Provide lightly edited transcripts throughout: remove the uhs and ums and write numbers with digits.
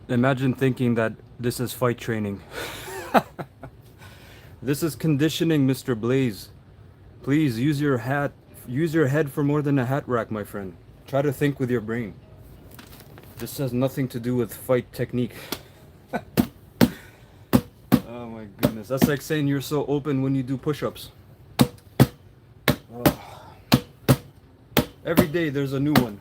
Imagine thinking that this is fight training. This is conditioning, Mr. Blaze. Please use your head for more than a hat rack, my friend. Try to think with your brain. This has nothing to do with fight technique. Oh my goodness. That's like saying you're so open when you do push-ups. Oh. Every day there's a new one.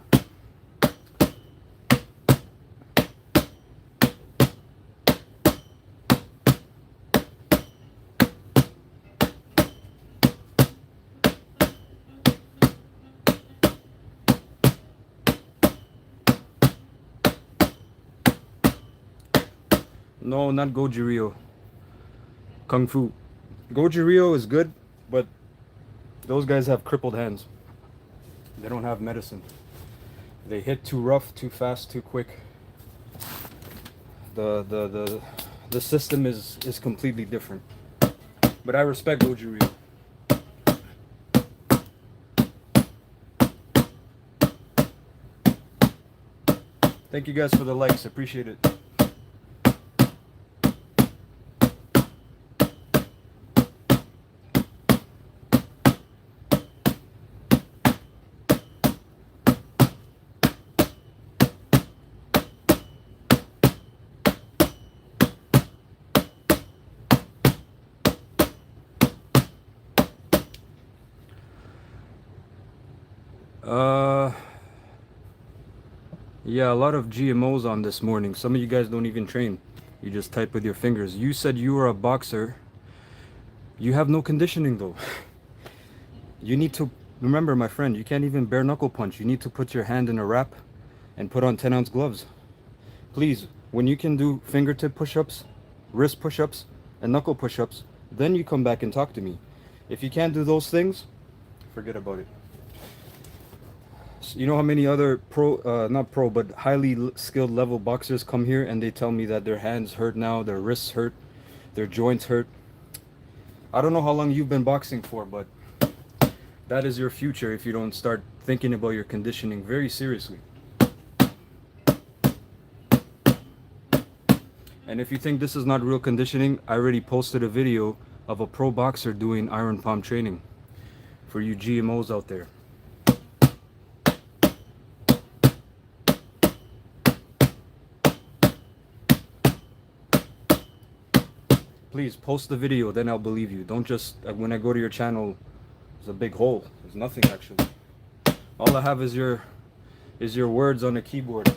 No, not Goju Ryo. Kung Fu. Goju Ryo is good, but those guys have crippled hands. They don't have medicine. They hit too rough, too fast, too quick. The system is completely different. But I respect Goju Ryo. Thank you guys for the likes. Appreciate it. Uh, yeah, a lot of GMOs on this morning. Some of you guys don't even train. You just type with your fingers. You said you were a boxer. You have no conditioning though. You need to remember, my friend, you can't even bare knuckle punch. You need to put your hand in a wrap and put on 10-ounce gloves. Please, when you can do fingertip push-ups, wrist push-ups, and knuckle push-ups, then you come back and talk to me. If you can't do those things, forget about it. You know how many other not pro, but highly skilled level boxers come here and they tell me that their hands hurt now, their wrists hurt, their joints hurt. I don't know how long you've been boxing for, but that is your future if you don't start thinking about your conditioning very seriously. And if you think this is not real conditioning, I already posted a video of a pro boxer doing iron palm training for you GMOs out there. Please post the video, then I'll believe you. Don't just, when I go to your channel, there's a big hole. There's nothing actually. All I have is your words on a keyboard.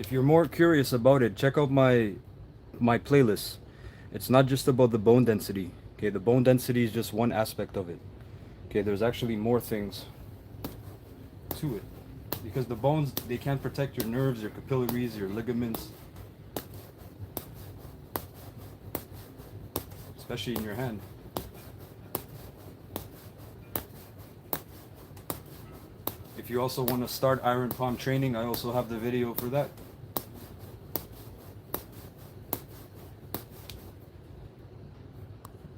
If you're more curious about it, check out my playlist. It's not just about the bone density. Okay, the bone density is just one aspect of it. Okay, there's actually more things to it. Because the bones, they can't protect your nerves, your capillaries, your ligaments. Especially in your hand. If you also want to start iron palm training, I also have the video for that.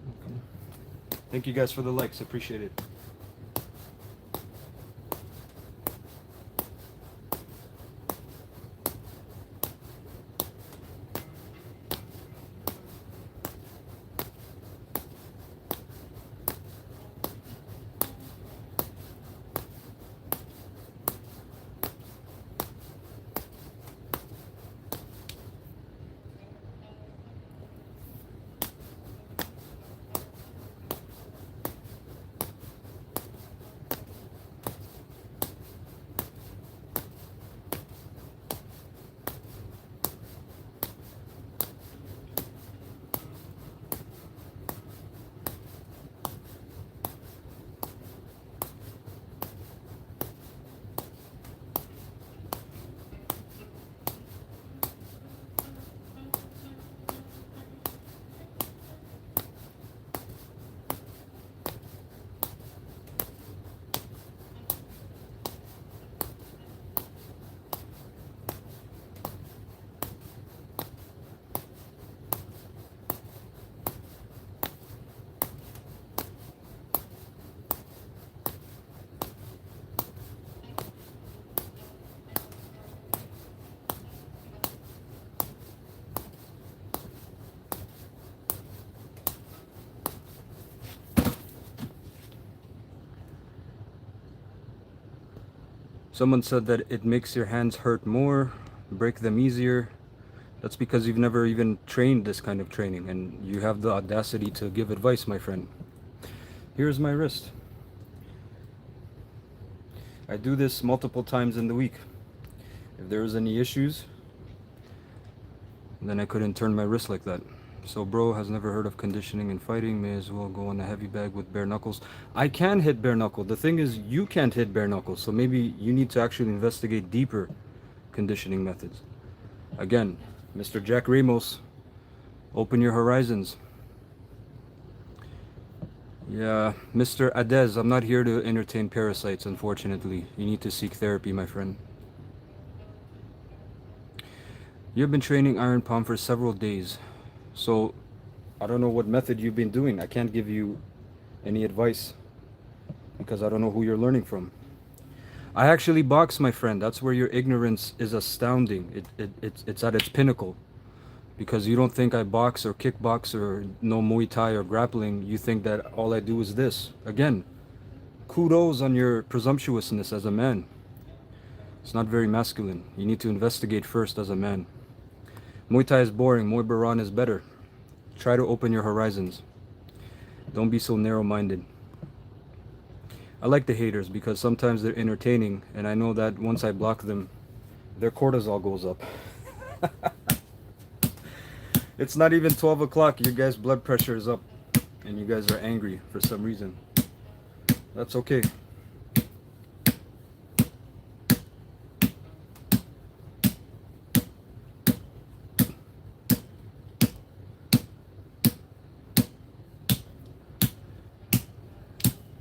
Okay. Thank you guys for the likes, appreciate it. Someone said that it makes your hands hurt more, break them easier. That's because you've never even trained this kind of training, and you have the audacity to give advice, my friend. Here's my wrist. I do this multiple times in the week. If there was any issues, then I couldn't turn my wrist like that. So bro has never heard of conditioning and fighting, may as well go on a heavy bag with bare knuckles. I can hit bare knuckle. The thing is, you can't hit bare knuckles, so maybe you need to actually investigate deeper conditioning methods. Again, Mr. Jack Ramos, open your horizons. Yeah, Mr. Adez, I'm not here to entertain parasites, unfortunately. You need to seek therapy, my friend. You've been training iron palm for several days. So, I don't know what method you've been doing. I can't give you any advice because I don't know who you're learning from. I actually box, my friend. That's where your ignorance is astounding. It's at its pinnacle. Because you don't think I box or kickbox or know Muay Thai or grappling. You think that all I do is this. Again, kudos on your presumptuousness as a man. It's not very masculine. You need to investigate first as a man. Muay Thai is boring. Muay Baran is better. Try to open your horizons. Don't be so narrow-minded. I like the haters because sometimes they're entertaining, and I know that once I block them, their cortisol goes up. It's not even 12 o'clock. Your guys' blood pressure is up, and you guys are angry for some reason. That's okay.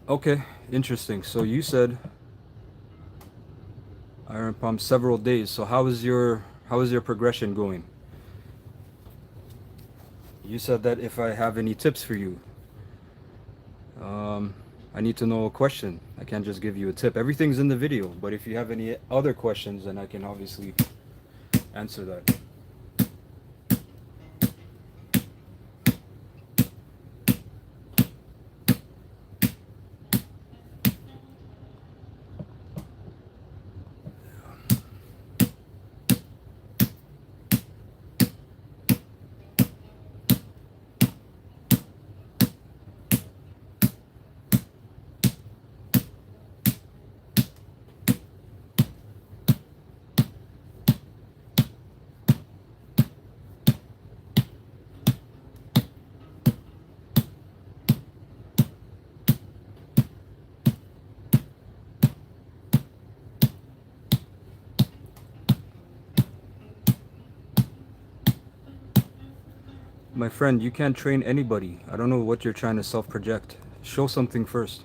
Okay, interesting. So you said iron palm several days. So how is your progression going? You said that if I have any tips for you, I need to know a question. I can't just give you a tip. Everything's in the video, but if you have any other questions, then I can obviously answer that. My friend, you can't train anybody. I don't know what you're trying to self-project. Show something first.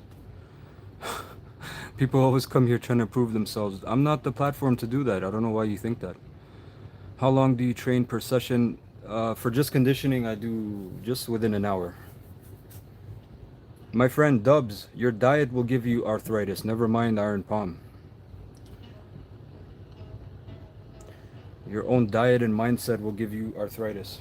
People always come here trying to prove themselves. I'm not the platform to do that. I don't know why you think that. How long do you train per session? For just conditioning, I do just within an hour. My friend Dubs, your diet will give you arthritis. Never mind iron palm. Your own diet and mindset will give you arthritis.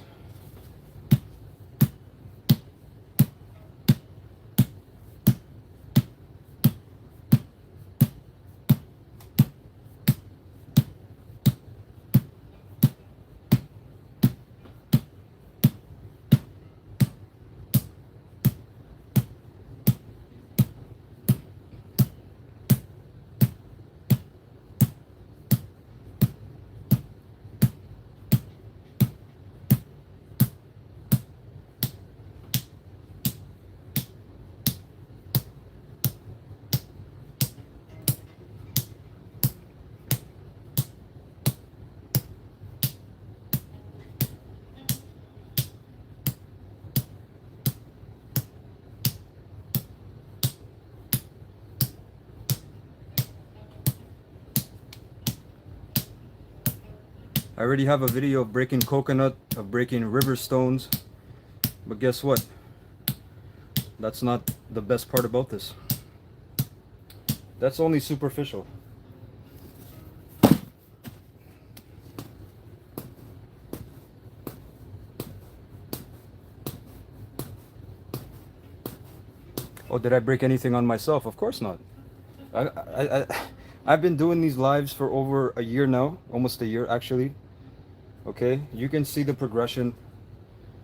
I already have a video of breaking coconut, of breaking river stones, but guess what? That's not the best part about this. That's only superficial. Oh, did I break anything on myself? Of course not. I've been doing these lives for over a year now, almost a year actually. Okay, you can see the progression.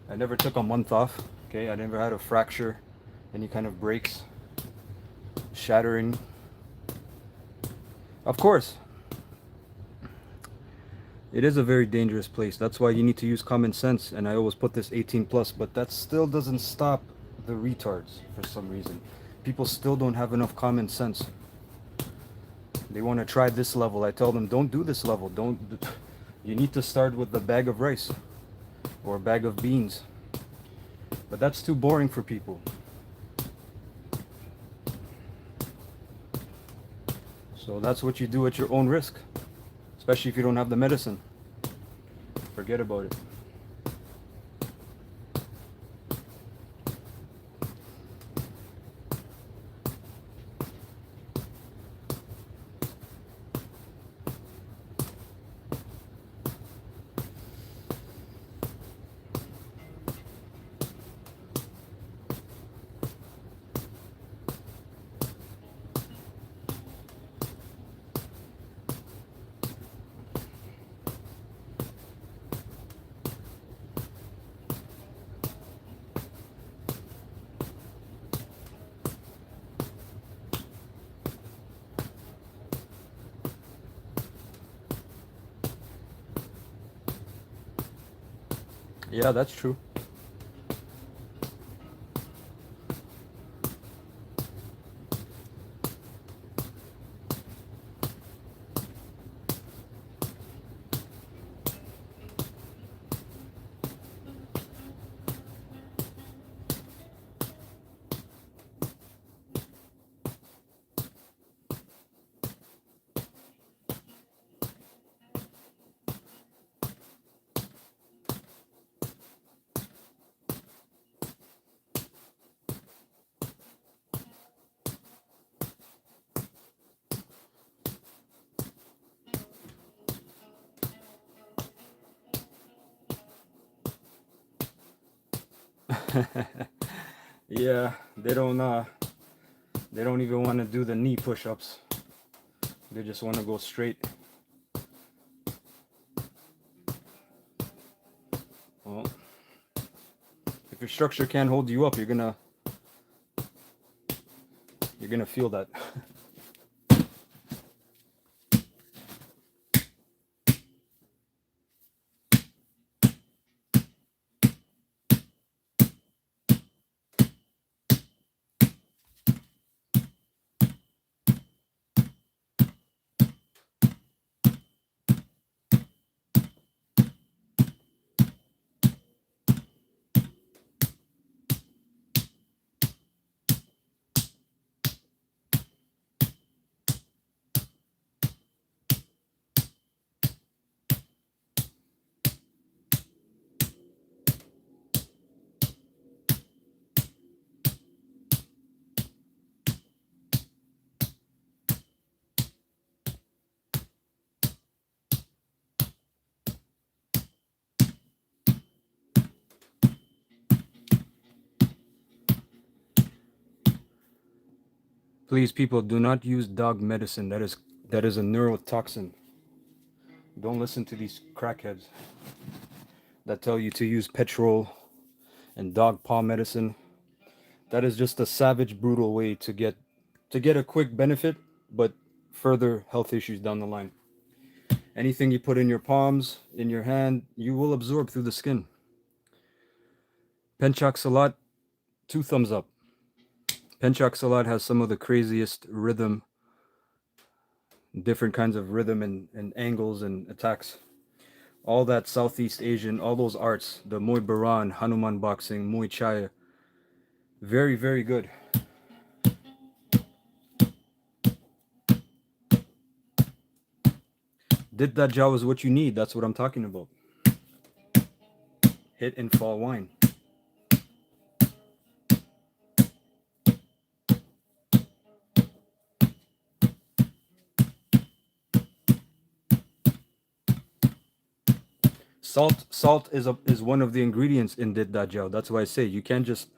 I never took a month off. Okay, I never had a fracture, any kind of breaks, shattering. Of course, it is a very dangerous place. That's why you need to use common sense. And I always put this 18 plus, but that still doesn't stop the retards for some reason. People still don't have enough common sense. They want to try this level. I tell them, don't do this level. Don't. You need to start with a bag of rice or a bag of beans. But that's too boring for people. So that's what you do at your own risk, especially if you don't have the medicine. Forget about it. Yeah, that's true. Yeah, they don't even want to do the knee push-ups. They just want to go straight. Well, if your structure can't hold you up, you're gonna feel that. Please, people, do not use dog medicine. That is a neurotoxin. Don't listen to these crackheads that tell you to use petrol and dog paw medicine. That is just a savage, brutal way to get a quick benefit, but further health issues down the line. Anything you put in your palms, in your hand, you will absorb through the skin. Penchaxalat, 2 thumbs up. Penchaxalat has some of the craziest rhythm, different kinds of rhythm and angles and attacks. All that Southeast Asian, all those arts, the Muay Baran, Hanuman boxing, Muay Chai, very, very good. Dit that jaw is what you need. That's what I'm talking about. Hit and fall wine. Salt is one of the ingredients in Dit that jaw. That's why I say you can't just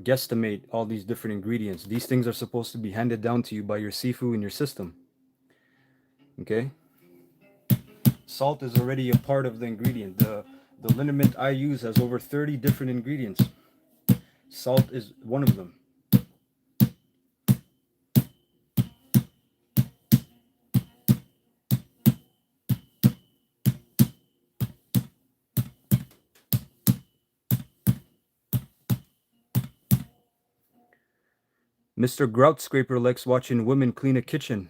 guesstimate all these different ingredients. These things are supposed to be handed down to you by your sifu in your system. Okay? Salt is already a part of the ingredient. The liniment I use has over 30 different ingredients. Salt is one of them. Mr. Grout Scraper likes watching women clean a kitchen.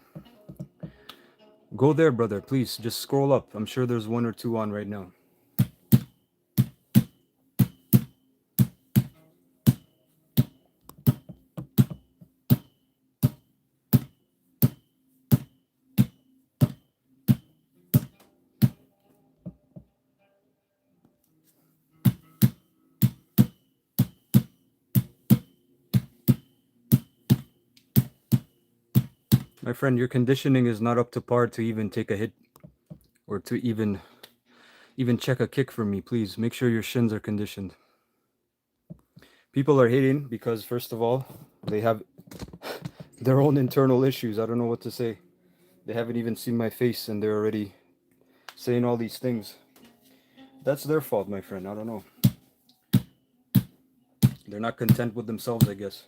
Go there, brother, please. Just scroll up. I'm sure there's one or two on right now. My friend, your conditioning is not up to par to even take a hit or to even check a kick from me. Please make sure your shins are conditioned. People are hating because, first of all, they have their own internal issues. I don't know what to say. They haven't even seen my face and they're already saying all these things. That's their fault, my friend. I don't know. They're not content with themselves, I guess.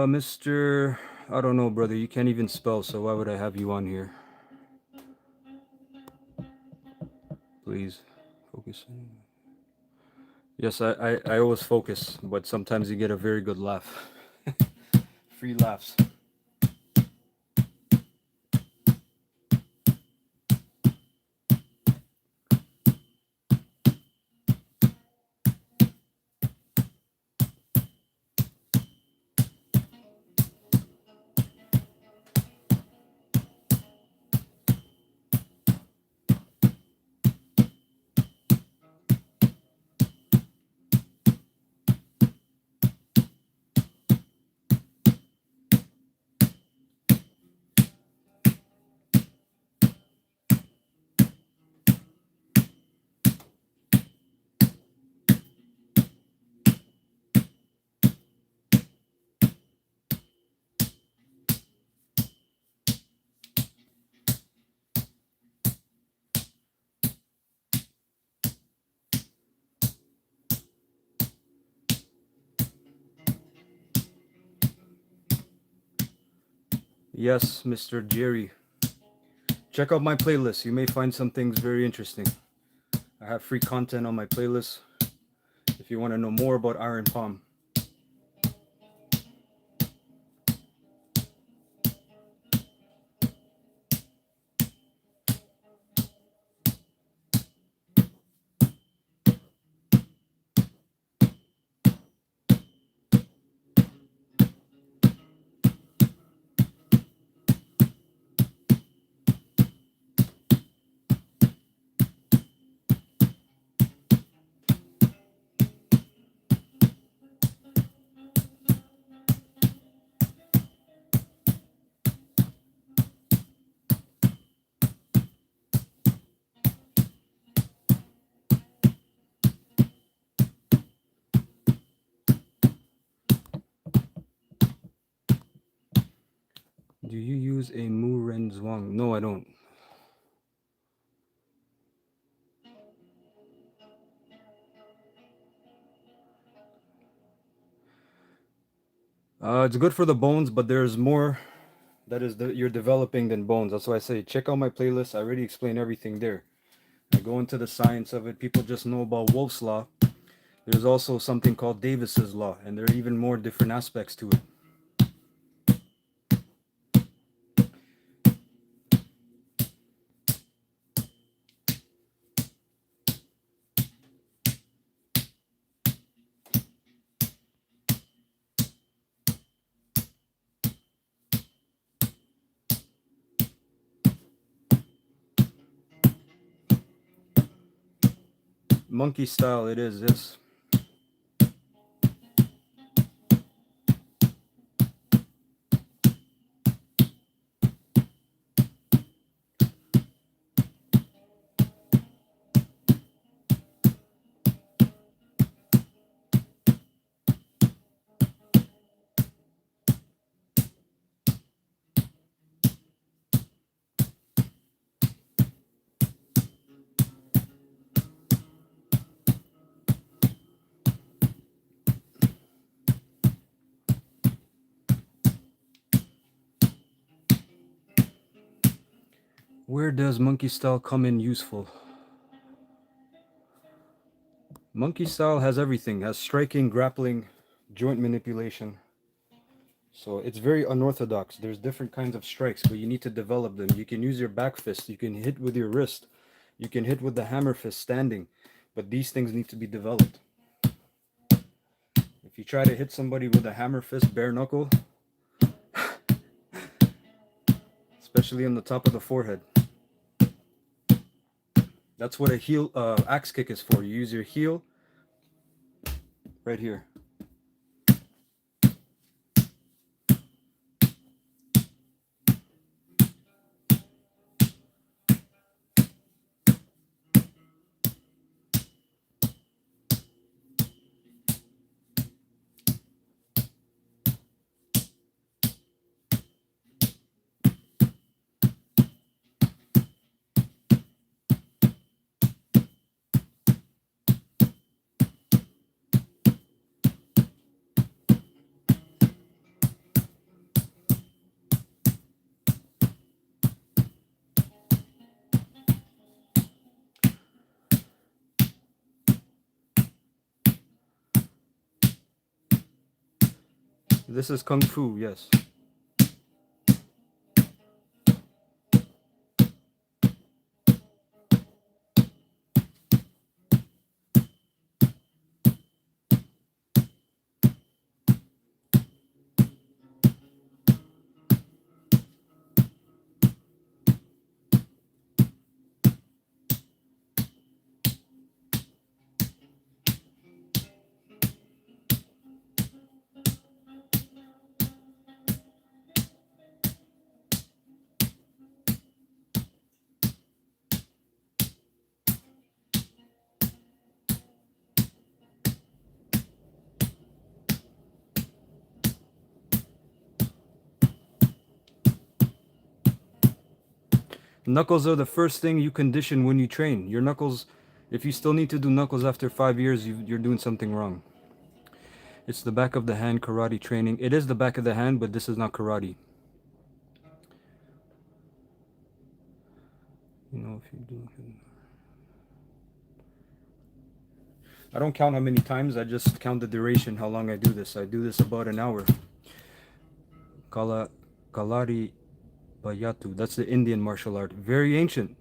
Mr. I don't know, brother. You can't even spell, so why would I have you on here? Please focus. Yes, I always focus, but sometimes you get a very good laugh. Free laughs. Yes, Mr. Jerry. Check out my playlist. You may find some things very interesting. I have free content on my playlist if you want to know more about Iron Palm. Do you use a Mu Ren Zhuang? No, I don't. It's good for the bones, but there's more that is you're developing than bones. That's why I say check out my playlist. I already explain everything there. I go into the science of it. People just know about Wolff's Law. There's also something called Davis's Law, and there are even more different aspects to it. Monkey style, it is this. Where does monkey style come in useful? Monkey style has everything. Has striking, grappling, joint manipulation. So it's very unorthodox. There's different kinds of strikes, but you need to develop them. You can use your back fist. You can hit with your wrist. You can hit with the hammer fist standing. But these things need to be developed. If you try to hit somebody with a hammer fist bare knuckle, especially on the top of the forehead, that's what a heel axe kick is for. You use your heel right here. This is Kung Fu, yes. Knuckles are the first thing you condition when you train. Your knuckles, if you still need to do knuckles after 5 years, you're doing something wrong. It's the back of the hand karate training. It is the back of the hand, but this is not karate. You know, if you do... I don't count how many times, I just count the duration, how long I do this. I do this about an hour. Kalari Bayatu, that's the Indian martial art. Very ancient.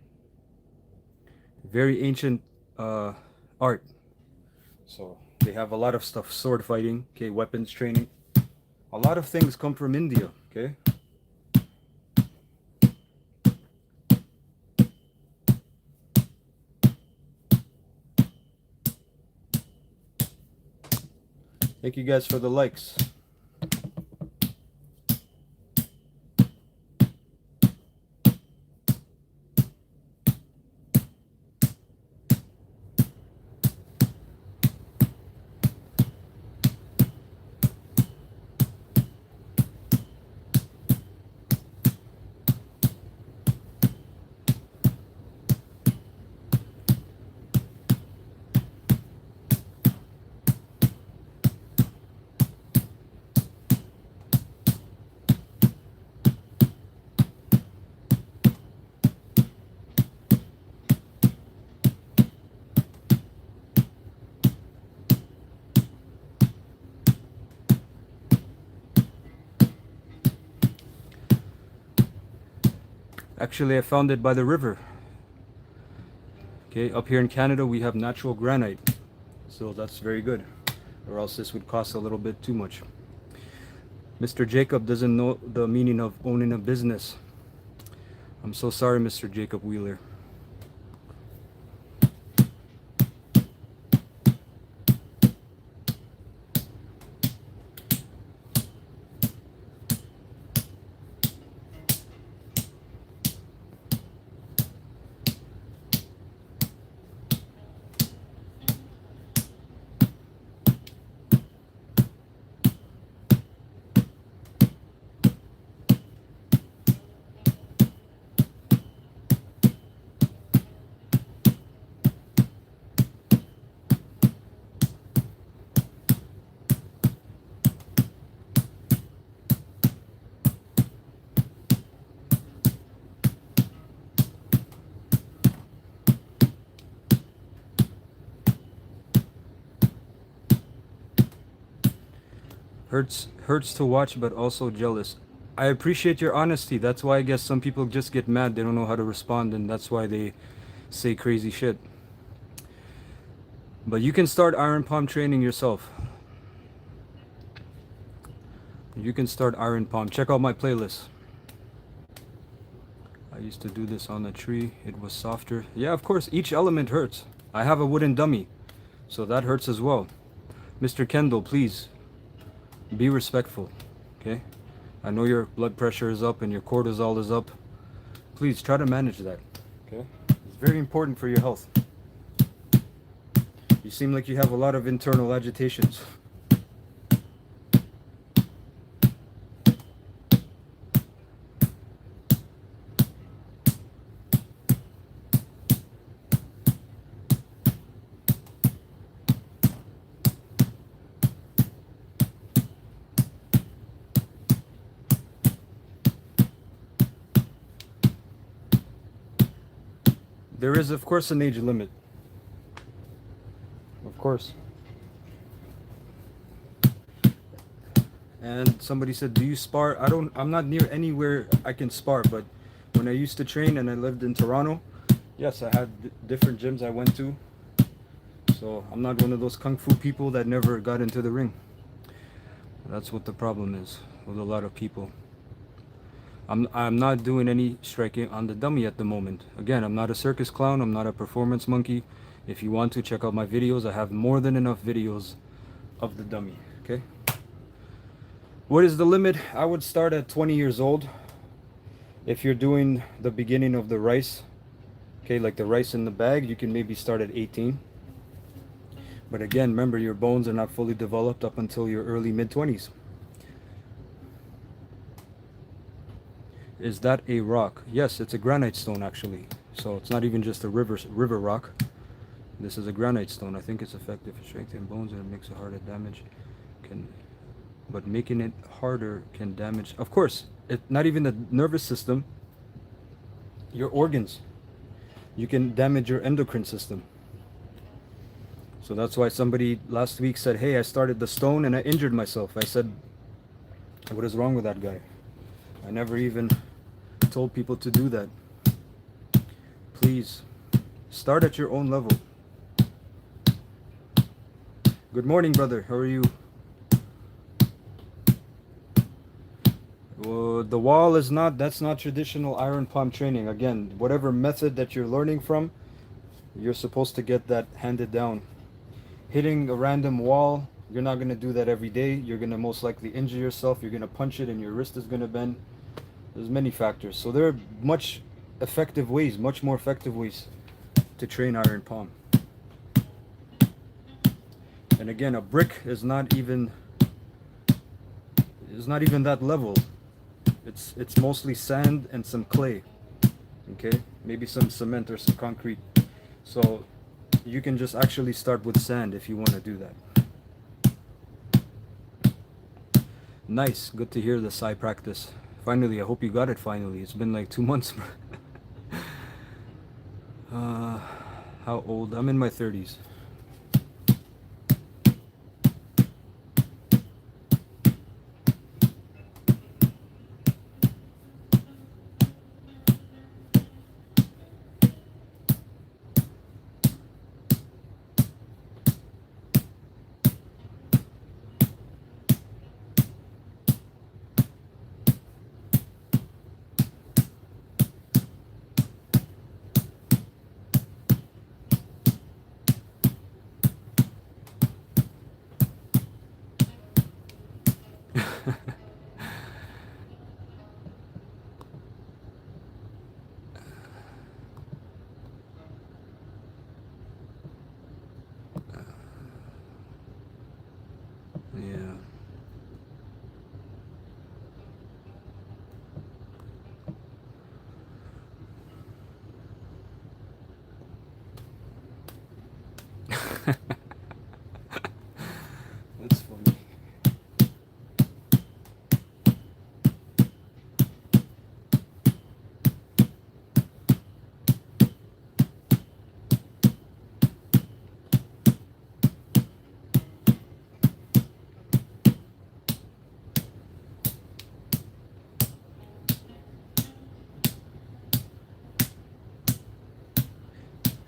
Very ancient art. So they have a lot of stuff. Sword fighting, okay, weapons training. A lot of things come from India, okay? Thank you guys for the likes. Actually, I found it by the river. Okay, up here in Canada, we have natural granite. So that's very good. Or else this would cost a little bit too much. Mr. Jacob doesn't know the meaning of owning a business. I'm so sorry, Mr. Jacob Wheeler. Hurts to watch, but also jealous. I appreciate your honesty. That's why I guess some people just get mad. They don't know how to respond, and that's why they say crazy shit. But you can start iron palm training yourself. You can start iron palm. Check out my playlist. I used to do this on a tree. It was softer. Yeah, of course, each element hurts. I have a wooden dummy, so that hurts as well. Mr. Kendall, please be respectful, okay? I know your blood pressure is up and your cortisol is up. Please try to manage that, okay? It's very important for your health. You seem like you have a lot of internal agitations. There is, of course, an age limit. Of course. And somebody said, do you spar? I'm not near anywhere I can spar, but when I used to train and I lived in Toronto, yes, I had different gyms I went to. So I'm not one of those kung fu people that never got into the ring. That's what the problem is with a lot of people. I'm not doing any striking on the dummy at the moment. Again, I'm not a circus clown. I'm not a performance monkey. If you want to check out my videos, I have more than enough videos of the dummy, okay? What is the limit? I would start at 20 years old. If you're doing the beginning of the rice, okay, like the rice in the bag, you can maybe start at 18. But again, remember, your bones are not fully developed up until your early mid-20s. Is that a rock? Yes, it's a granite stone actually. So it's not even just a river rock. This is a granite stone. I think it's effective for strengthening bones and it makes it harder to damage. But making it harder can damage. Of course, not even the nervous system. Your organs. You can damage your endocrine system. So that's why somebody last week said, hey, I started the stone and I injured myself. I said, what is wrong with that guy? I never even told people to do that. Please, start at your own level. Good morning, brother. How are you? Well, the wall is that's not traditional iron palm training. Again, whatever method that you're learning from, you're supposed to get that handed down. Hitting a random wall, you're not going to do that every day. You're going to most likely injure yourself. You're going to punch it and your wrist is going to bend. There's many factors. So there are much more effective ways to train iron palm. And again, a brick is not even that level. It's mostly sand and some clay. Okay? Maybe some cement or some concrete. So you can just actually start with sand if you want to do that. Nice. Good to hear the Sai practice. Finally, I hope you got it finally. It's been like 2 months. How old? I'm in my 30s.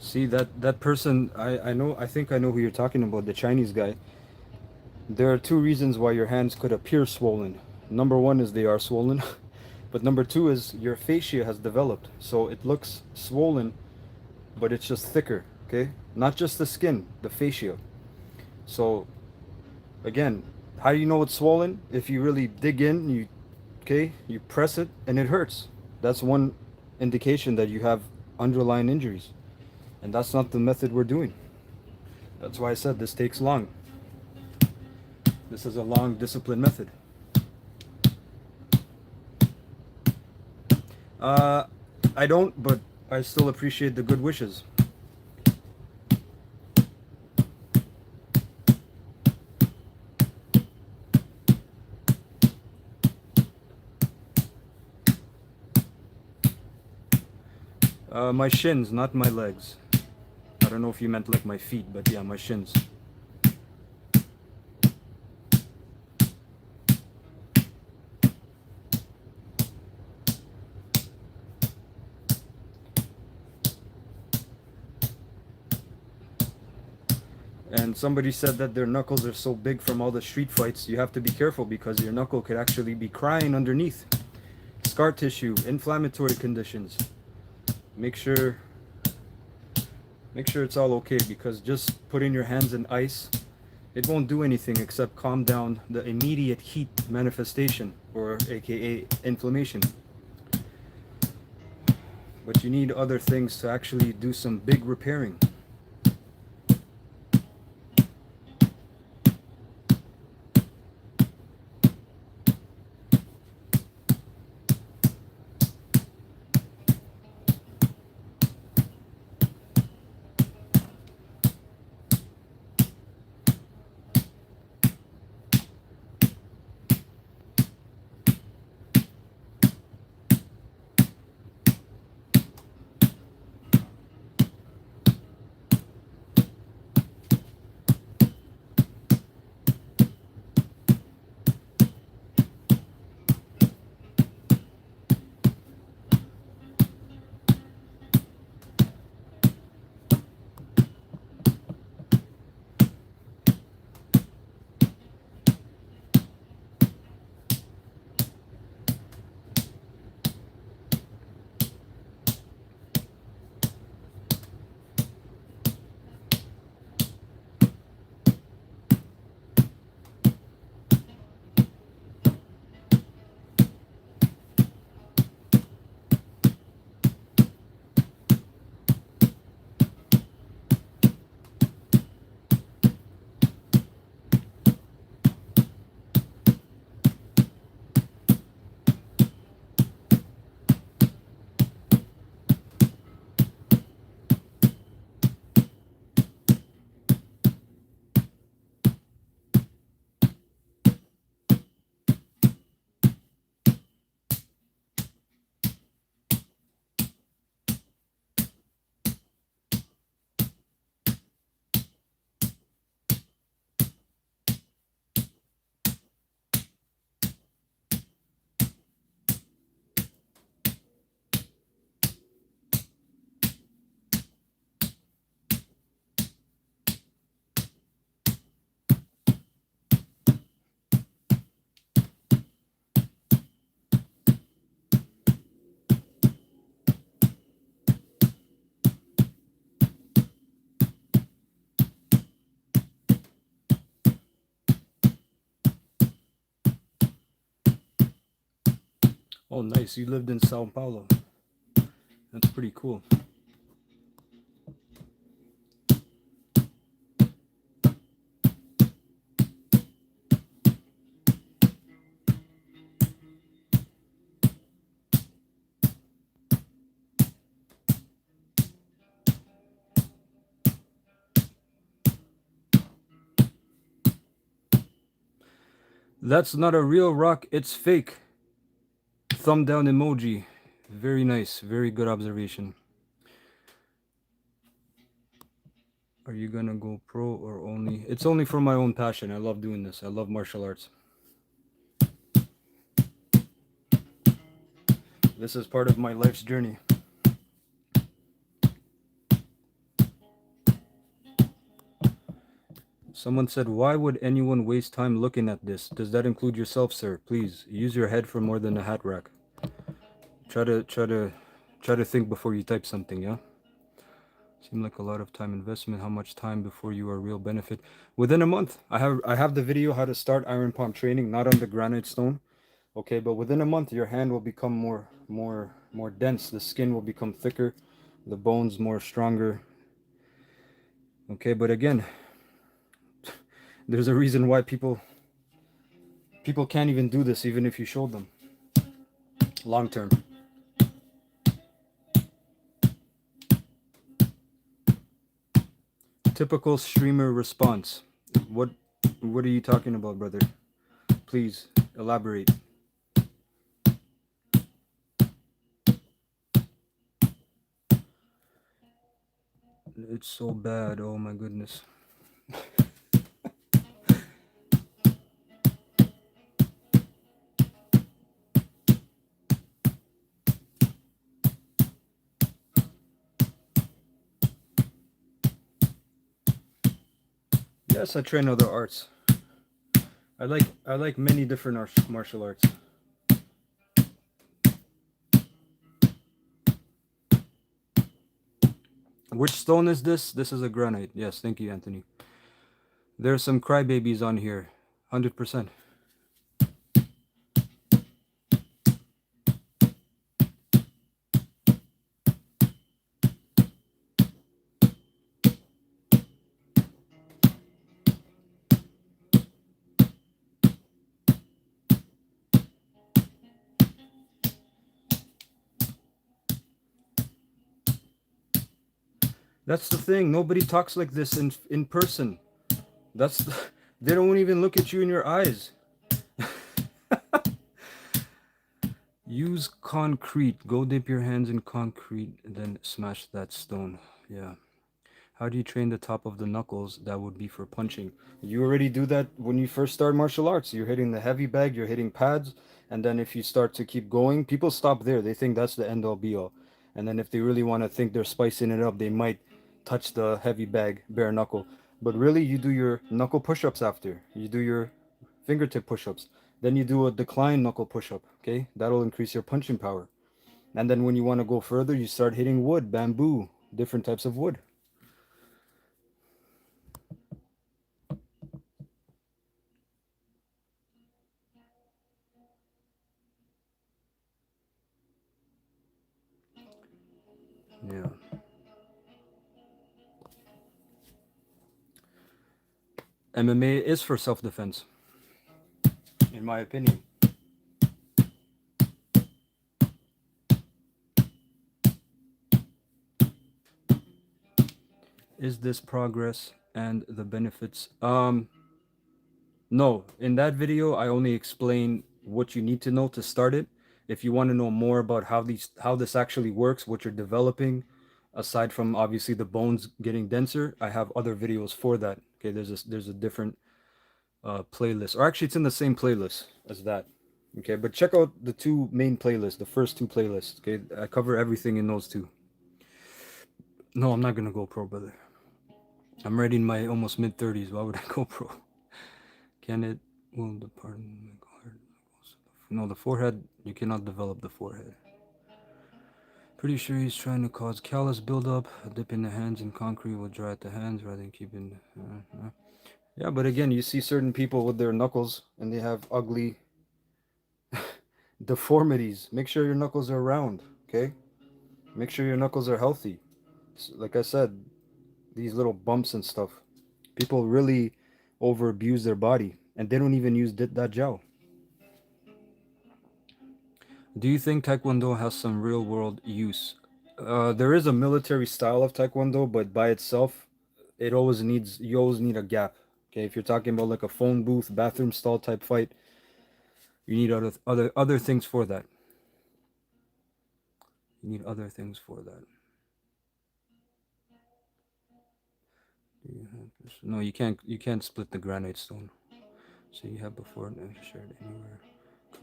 See that person, I know, I think I know who you're talking about, the Chinese guy. There are two reasons why your hands could appear swollen. Number one is they are swollen, but number two is your fascia has developed, so it looks swollen, but it's just thicker. Okay, not just the skin, the fascia. So again, how do you know it's swollen? If you really dig in, you press it and it hurts. That's one indication that you have underlying injuries. And that's not the method we're doing. That's why I said this takes long. This is a long discipline method. Uh, I don't, but I still appreciate the good wishes. My shins, not my legs. I don't know if you meant like my feet, but yeah, my shins. And somebody said that their knuckles are so big from all the street fights. You have to be careful because your knuckle could actually be crying underneath. Scar tissue, inflammatory conditions. Make sure it's all okay, because just putting your hands in ice, it won't do anything except calm down the immediate heat manifestation, or aka inflammation. But you need other things to actually do some big repairing. Oh, nice. You lived in Sao Paulo. That's pretty cool. That's not a real rock, it's fake. Thumb down emoji. Very nice. Very good observation. Are you gonna go pro or only? It's only for my own passion. I love doing this. I love martial arts. This is part of my life's journey. Someone said, why would anyone waste time looking at this? Does that include yourself, sir? Please use your head for more than a hat rack. Try to think before you type something, yeah? Seem like a lot of time investment. How much time before you are real benefit? Within a month. I have the video how to start iron palm training, not on the granite stone. Okay, but within a month your hand will become more dense, the skin will become thicker, the bones more stronger. Okay, but again, there's a reason why people can't even do this even if you showed them long term. Typical streamer response. What what are you talking about, brother? Please elaborate. It's so bad. Oh my goodness. Yes, I train other arts. I like many different martial arts. Which stone is this? This is a granite. Yes, thank you, Anthony. There's some crybabies on here. 100%. That's the thing. Nobody talks like this in person. That's they don't even look at you in your eyes. Use concrete. Go dip your hands in concrete and then smash that stone. Yeah. How do you train the top of the knuckles? That would be for punching. You already do that when you first start martial arts. You're hitting the heavy bag, you're hitting pads, and then if you start to keep going, people stop there. They think that's the end all be all. And then if they really want to think they're spicing it up, they might touch the heavy bag bare knuckle. But really, you do your knuckle push-ups after. You do your fingertip push-ups. Then you do a decline knuckle push-up, okay? That'll increase your punching power. And then when you want to go further, you start hitting wood, bamboo, different types of wood. Yeah. MMA is for self-defense, in my opinion. Is this progress and the benefits? No. In that video, I only explain what you need to know to start it. If you want to know more about how this actually works, what you're developing, aside from obviously the bones getting denser, I have other videos for that. Okay, there's a different playlist, or actually it's in the same playlist as that. Okay, but check out the two main playlists, the first two playlists. Okay, I cover everything in those two. No, I'm not gonna go pro, brother. I'm already in my almost mid-30s. Why would I go pro? Can it? Will the pardon make hard? No, the forehead. You cannot develop the forehead. Pretty sure he's trying to cause callus buildup. Dipping the hands in concrete will dry out the hands rather than keeping. Yeah, but again, you see certain people with their knuckles and they have ugly deformities. Make sure your knuckles are round, okay? Make sure your knuckles are healthy. Like I said, these little bumps and stuff. People really over abuse their body and they don't even use that gel. Do you think Taekwondo has some real world use? There is a military style of Taekwondo, but by itself, you always need a gap. Okay, if you're talking about like a phone booth, bathroom stall type fight, you need other things for that. You need other things for that. Do you have this? No, you can't split the granite stone. So you have before never shared anywhere.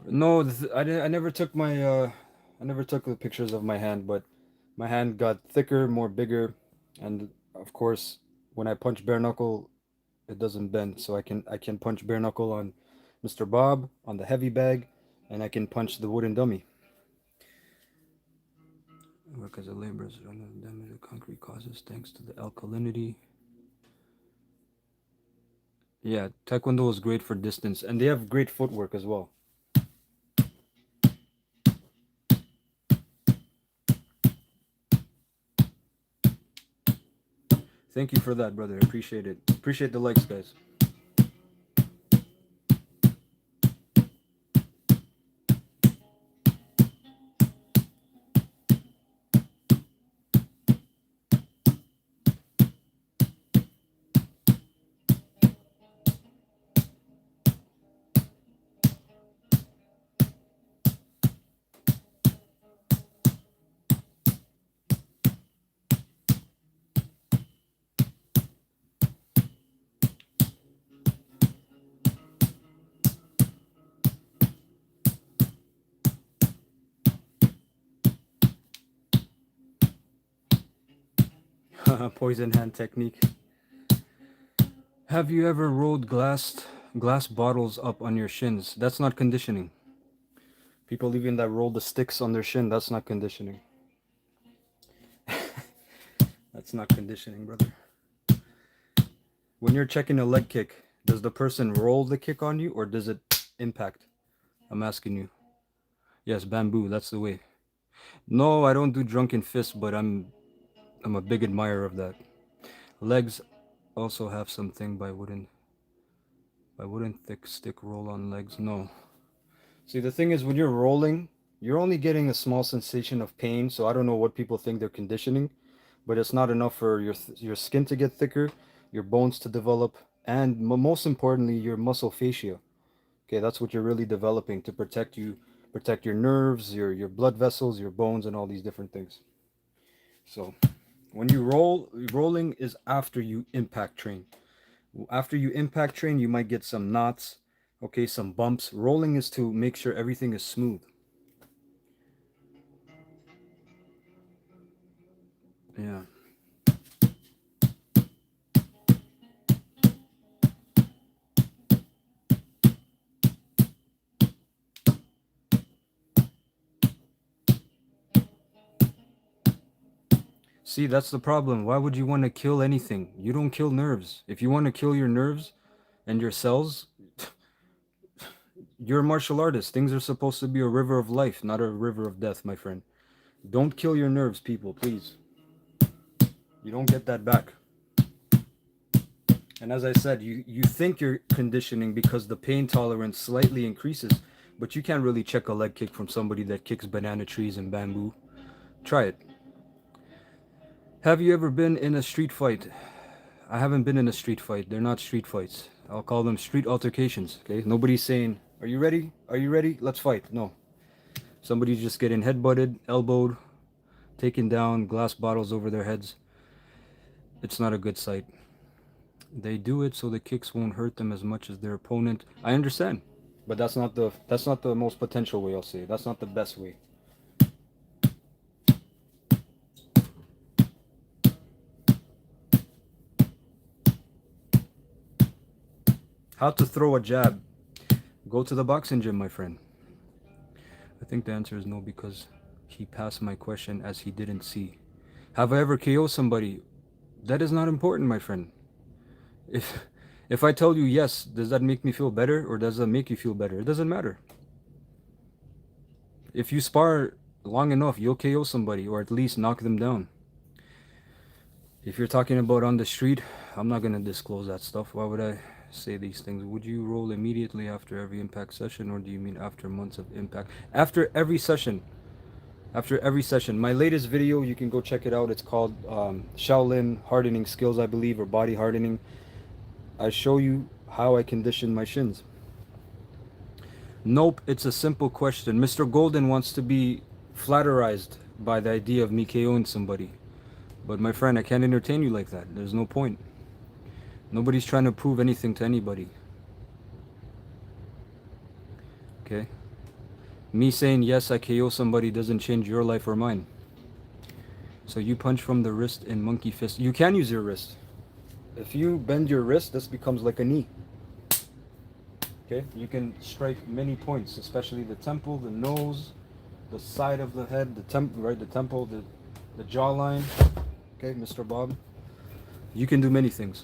No, I never took I never took the pictures of my hand, but my hand got thicker, more bigger, and of course, when I punch bare knuckle, it doesn't bend. So I can punch bare knuckle on Mr. Bob on the heavy bag, and I can punch the wooden dummy. Work as a laborer on the damage the concrete causes thanks to the alkalinity. Yeah, Taekwondo is great for distance, and they have great footwork as well. Thank you for that, brother. Appreciate it. Appreciate the likes, guys. Poison hand technique. Have you ever rolled glass bottles up on your shins? That's not conditioning. People even that roll the sticks on their shin, that's not conditioning. That's not conditioning, brother. When you're checking a leg kick, does the person roll the kick on you or does it impact? I'm asking you. Yes, bamboo, that's the way. No, I don't do drunken fists, but I'm a big admirer of that. Legs also have something by wooden thick stick roll on legs. No. See, the thing is when you're rolling, you're only getting a small sensation of pain, so I don't know what people think they're conditioning, but it's not enough for your skin to get thicker, your bones to develop, and most importantly, your muscle fascia. Okay, that's what you're really developing to protect you, protect your nerves, your blood vessels, your bones, and all these different things. So when you roll, rolling is after you impact train. After you impact train, you might get some knots, okay, some bumps. Rolling is to make sure everything is smooth. Yeah. See, that's the problem. Why would you want to kill anything? You don't kill nerves. If you want to kill your nerves and your cells, you're a martial artist. Things are supposed to be a river of life, not a river of death, my friend. Don't kill your nerves, people, please. You don't get that back. And as I said, you think you're conditioning because the pain tolerance slightly increases, but you can't really check a leg kick from somebody that kicks banana trees and bamboo. Try it. Have you ever been in a street fight? I haven't been in a street fight. They're not street fights. I'll call them street altercations, okay? Nobody's saying, "Are you ready? Are you ready? Let's fight." No. Somebody's just getting headbutted, elbowed, taken down, glass bottles over their heads. It's not a good sight. They do it so the kicks won't hurt them as much as their opponent. I understand, but that's not the most potential way. I'll say that's not the best way. How to throw a jab? Go to the boxing gym, my friend. I think the answer is no because he passed my question as he didn't see. Have I ever KO somebody? That is not important, my friend. If I tell you yes, does that make me feel better or does that make you feel better? It doesn't matter. If you spar long enough, you'll KO somebody or at least knock them down. If you're talking about on the street, I'm not going to disclose that stuff. Why would I say these things? Would you roll immediately after every impact session or do you mean after months of impact? After every session. After every session. My latest video, you can go check it out. It's called Shaolin Hardening Skills, I believe, or Body Hardening. I show you how I condition my shins. Nope, it's a simple question. Mr. Golden wants to be flatterized by the idea of me KOing somebody. But my friend, I can't entertain you like that. There's no point. Nobody's trying to prove anything to anybody. Okay? Me saying yes, I KO somebody doesn't change your life or mine. So you punch from the wrist in monkey fist. You can use your wrist. If you bend your wrist, this becomes like a knee. Okay, you can strike many points, especially the temple, the nose, the side of the head, the temple, the jawline. Okay, Mr. Bob, you can do many things.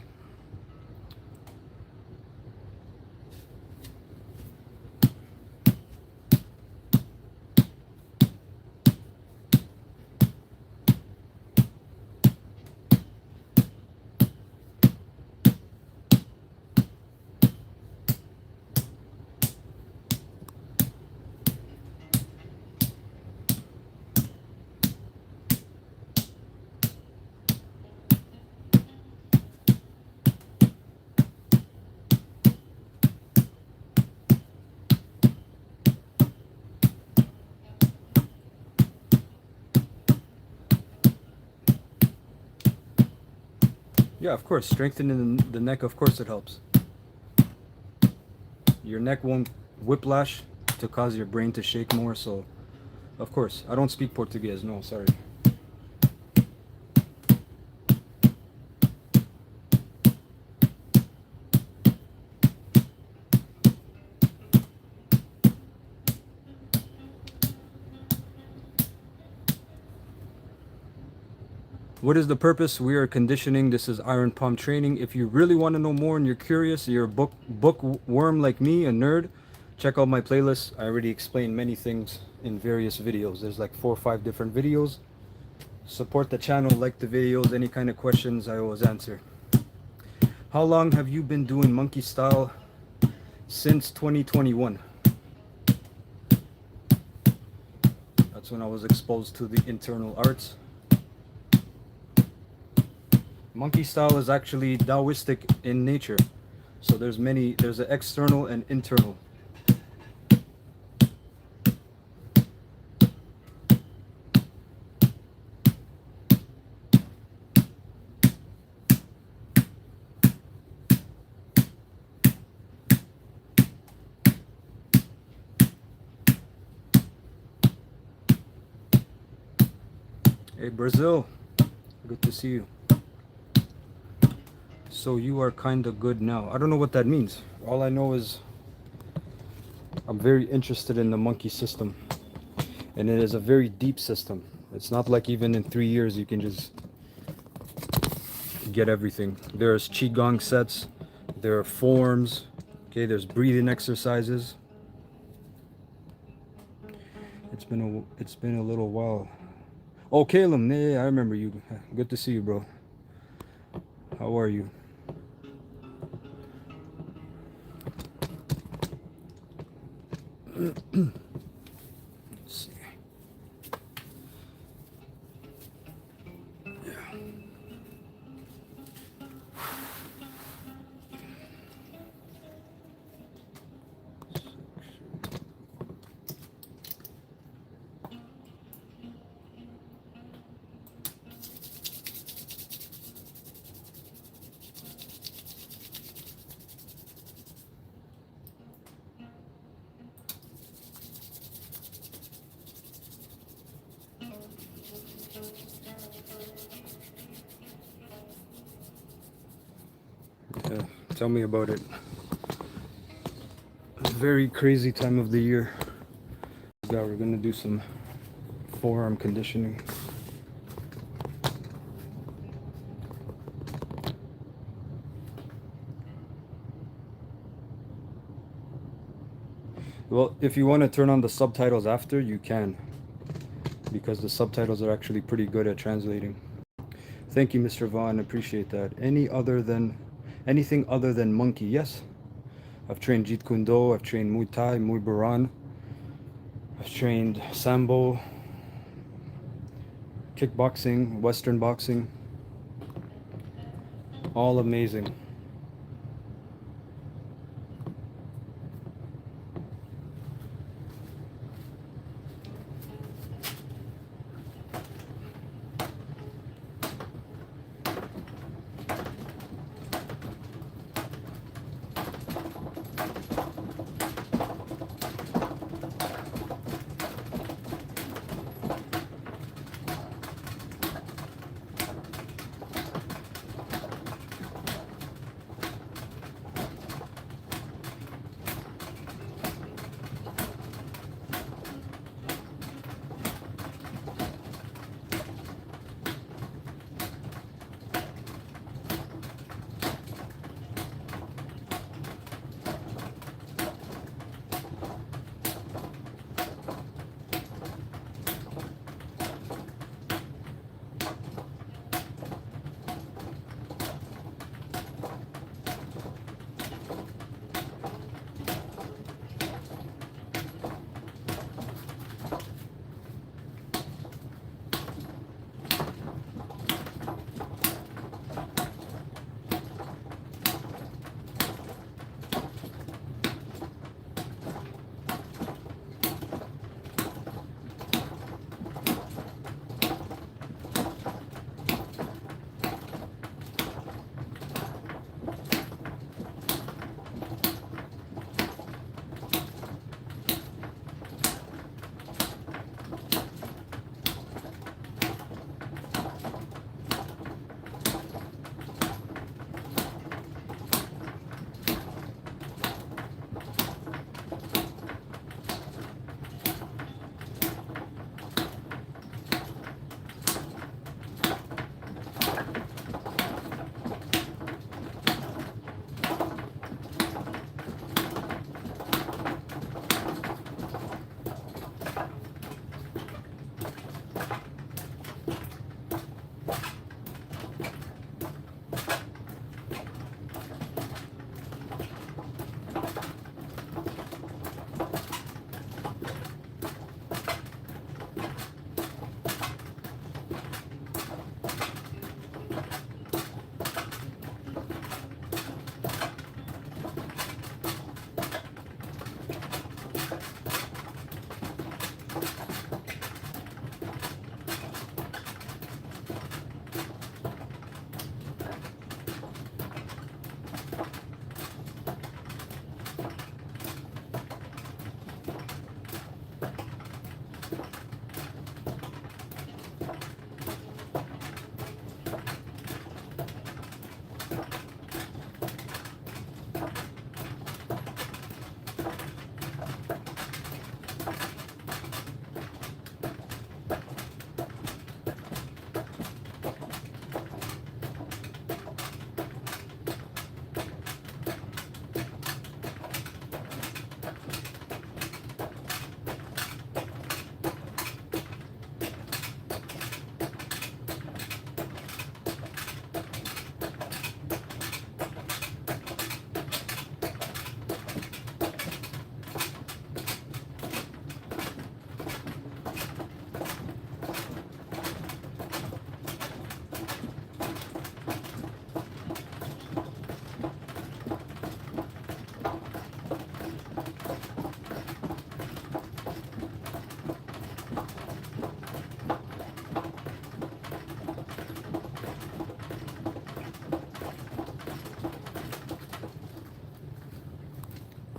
Yeah, of course, strengthening the neck, of course it helps. Your neck won't whiplash to cause your brain to shake more, so of course. I don't speak Portuguese, no, sorry. What is the purpose? We are conditioning. This is Iron Palm Training. If you really want to know more and you're curious, you're a bookworm like me, a nerd, check out my playlist. I already explained many things in various videos. There's like 4 or 5 different videos. Support the channel, like the videos. Any kind of questions, I always answer. How long have you been doing monkey style? Since 2021. That's when I was exposed to the internal arts. Monkey style is actually Taoistic in nature. So there's an external and internal. Hey Brazil, good to see you. So you are kind of good now. I don't know what that means. All I know is I'm very interested in the monkey system. And it is a very deep system. It's not like even in 3 years you can just get everything. There's Qigong sets. There are forms. Okay, there's breathing exercises. It's been a little while. Oh, Caleb, yeah, I remember you. Good to see you, bro. How are you? Let's see. Yeah. Yeah, tell me about it. Very crazy time of the year. Yeah, we're gonna do some forearm conditioning. Well, if you want to turn on the subtitles after, you can, because the subtitles are actually pretty good at translating. Thank you, Mr. Vaughn. Appreciate that. Anything other than monkey? Yes. I've trained Jeet Kune Do. I've trained Muay Thai, Muay Boran. I've trained Sambo, kickboxing, Western boxing. All amazing.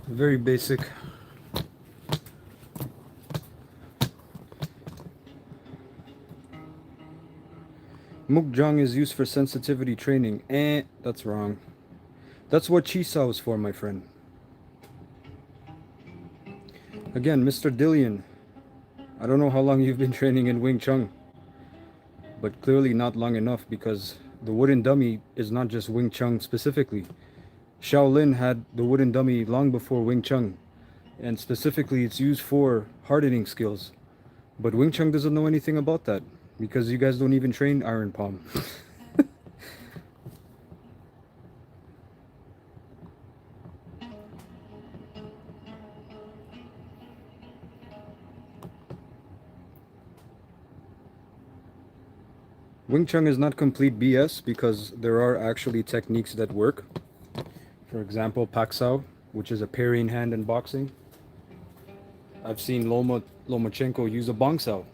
Very basic. Mukjang is used for sensitivity training. That's wrong. That's what Chisao is for, my friend. Again, Mr. Dillian, I don't know how long you've been training in Wing Chun, but clearly not long enough, because the wooden dummy is not just Wing Chun specifically. Shaolin had the wooden dummy long before Wing Chun, and specifically it's used for hardening skills. But Wing Chun doesn't know anything about that, because you guys don't even train Iron Palm. Wing Chun is not complete BS, because there are actually techniques that work. For example, Pak Sao, which is a parrying hand in boxing. I've seen Lomachenko use a Bang Sao,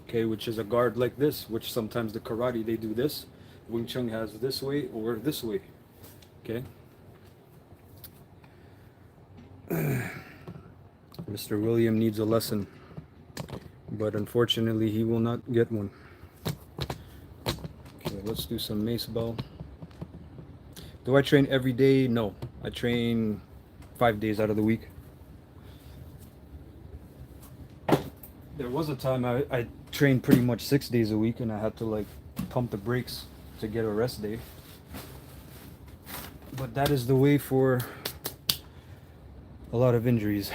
okay, which is a guard like this, which sometimes the karate they do this. Wing Chun has this way or this way, okay. Mr. William needs a lesson, but unfortunately he will not get one. Okay, let's do some mace bell. Do I train every day? No, I train 5 days out of the week. There was a time I trained pretty much 6 days a week, and I had to like pump the brakes to get a rest day. But that is the way for a lot of injuries.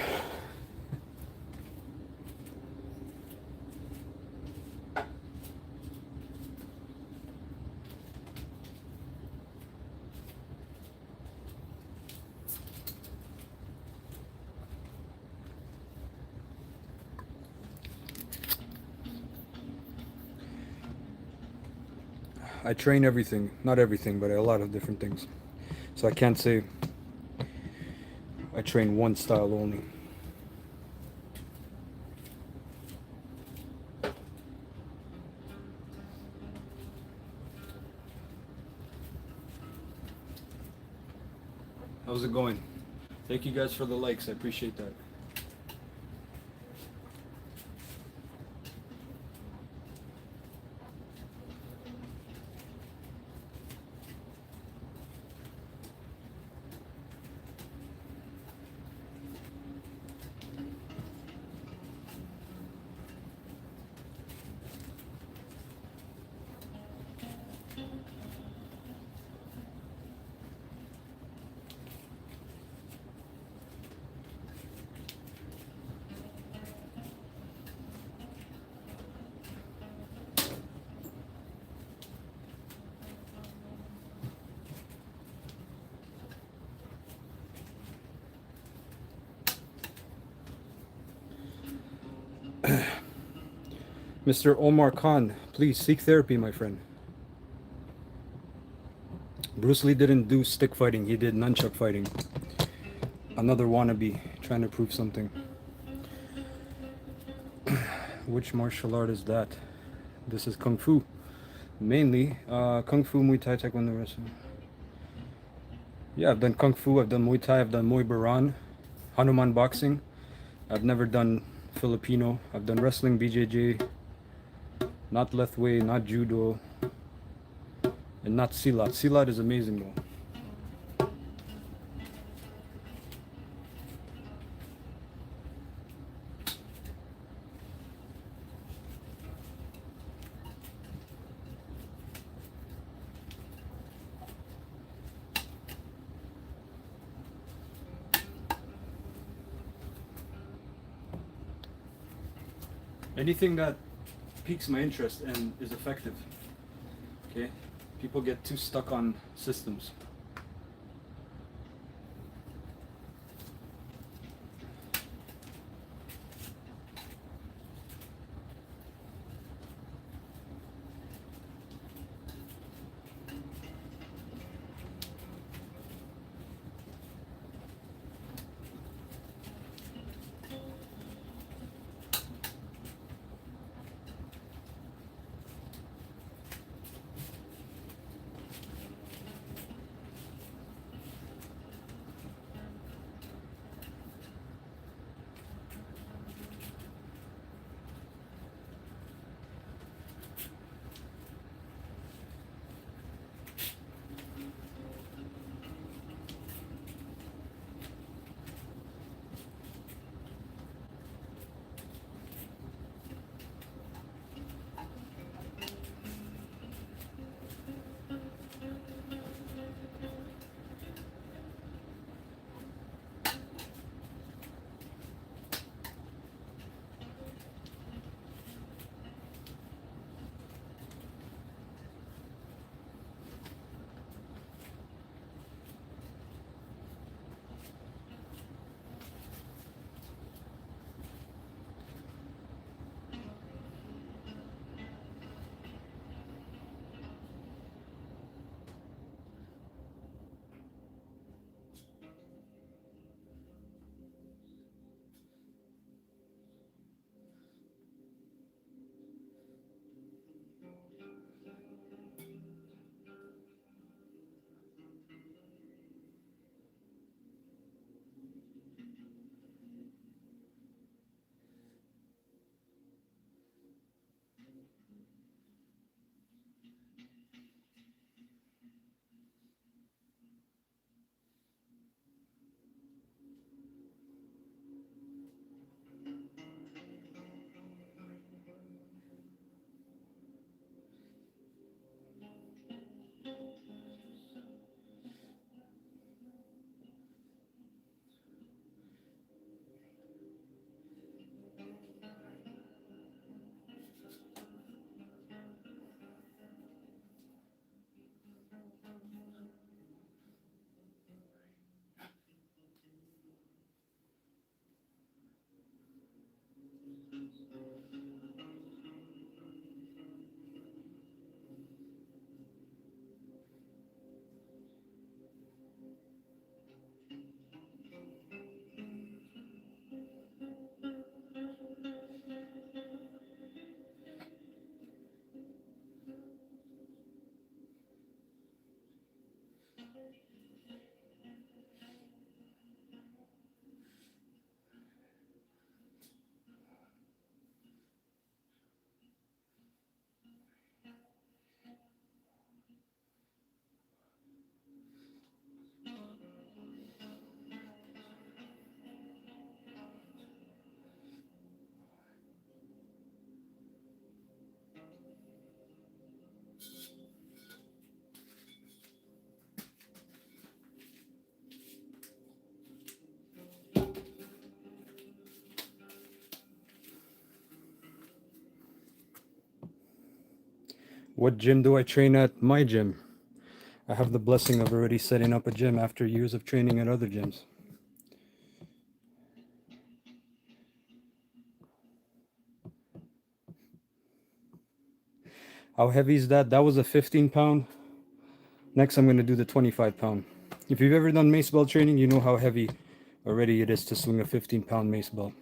I train everything, not everything, but a lot of different things. So I can't say I train one style only. How's it going? Thank you guys for the likes, I appreciate that. Mr. Omar Khan, please seek therapy, my friend. Bruce Lee didn't do stick fighting, he did nunchuck fighting. Another wannabe trying to prove something. Which martial art is that? This is Kung Fu. Mainly, Kung Fu, Muay Thai, Taekwondo, wrestling. Yeah, I've done Kung Fu, I've done Muay Thai, I've done Muay Baran, Hanuman boxing. I've never done Filipino. I've done wrestling, BJJ, not Lethwei, not Judo, and not Silat. Silat is amazing though. Anything that piques my interest and is effective. Okay? People get too stuck on systems. What gym do I train at? My gym. I have the blessing of already setting up a gym after years of training at other gyms. How heavy is that? That was a 15 pound. Next, I'm going to do the 25 pound. If you've ever done mace belt training, you know how heavy already it is to swing a 15-pound mace belt.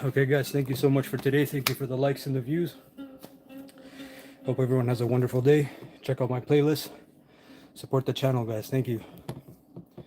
Okay, guys, thank you so much for today. Thank you for the likes and the views. Hope everyone has a wonderful day. Check out my playlist. Support the channel, guys. Thank you.